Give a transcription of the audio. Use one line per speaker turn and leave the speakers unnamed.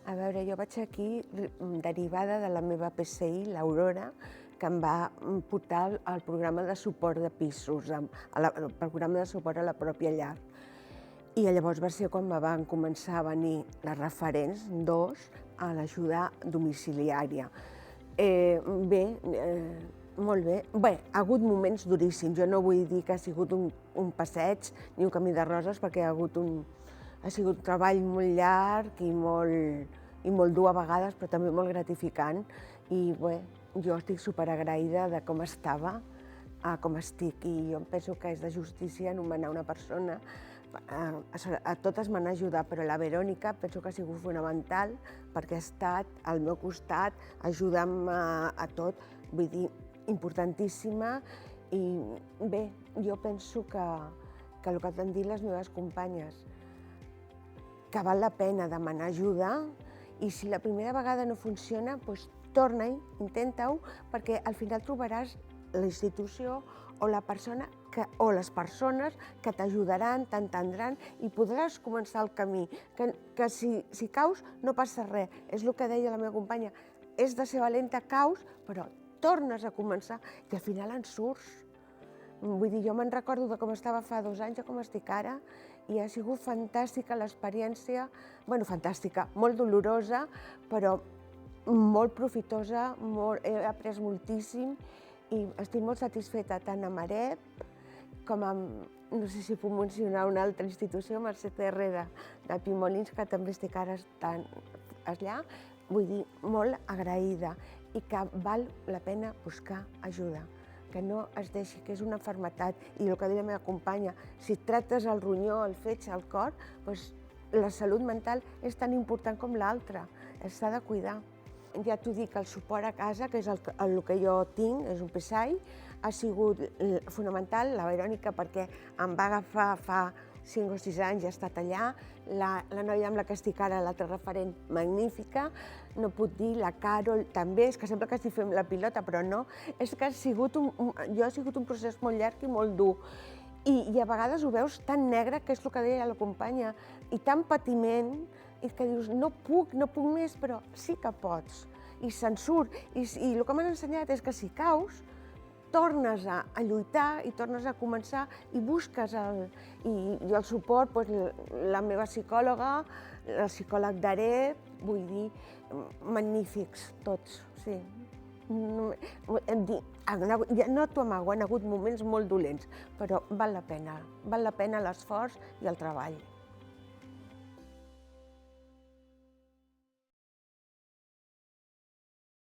A veure, jo vaig aquí derivada de la meva PCI, l'Aurora, que em va portar al programa de suport de pisos, al programa de suport a la pròpia llar. I llavors va ser quan me van començar a venir les referents, dos, a l'ajuda domiciliària. Molt bé. Bé, ha hagut moments duríssims. Jo no vull dir que ha sigut un passeig ni un camí de roses, perquè ha sigut un treball molt llarg i molt dur a vegades, però també molt gratificant. I bé, jo estic superagraïda de com estava a com estic, i jo penso que és de justícia anomenar una persona. A totes m'han ajudat, però la Verònica penso que ha sigut fonamental perquè ha estat al meu costat ajudant-me a tot, vull dir, importantíssima. I bé, jo penso que el que t'han dit les meves companyes, que val la pena demanar ajuda, i si la primera vegada no funciona, doncs torna-hi, intenta-ho, perquè al final trobaràs la institució o la persona o les persones que t'ajudaran, t'entendran i podràs començar el camí. Que si caus no passa res, és el que deia la meva companya, és de ser valenta, caus, però tornes a començar i al final en surts. Vull dir, jo me'n recordo de com estava fa 2 anys a com estic ara, i ha sigut fantàstica l'experiència, bueno, fantàstica, molt dolorosa, però molt profitosa, he après moltíssim i estic molt satisfeta tant amb AREP com amb, no sé si puc mencionar una altra institució, Mercè Terré de Pimolins, que també estic ara estant allà, vull dir, molt agraïda i que val la pena buscar ajuda, que no es deixi, que és una malaltia, i el que deia la meva companya, si et tractes el ronyó, el fetge, el cor, doncs la salut mental és tan important com l'altra, s'ha de cuidar. Ja t'ho dic, el suport a casa, que és el que jo tinc, és un PSAI, ha sigut fonamental, la Verònica, perquè em va agafar fa 5 o 6 anys, ha estat allà, la noia amb la que estic ara, l'altra referent, magnífica, no puc dir, la Carol també, és que sembla que estic fent la pilota, però no, és que ha sigut un procés molt llarg i molt dur. I a vegades ho veus tan negre, que és el que deia la companya, i tan patiment, i que dius, no puc més, però sí que pots, i se'n surt. I el que m'han ensenyat és que si caus, tornes a lluitar i tornes a començar i busques el suport, la meva psicòloga, el psicòleg d'AREP, vull dir, magnífics tots, sí. No t'ho amago, han hagut moments molt dolents, però val la pena l'esforç i el treball.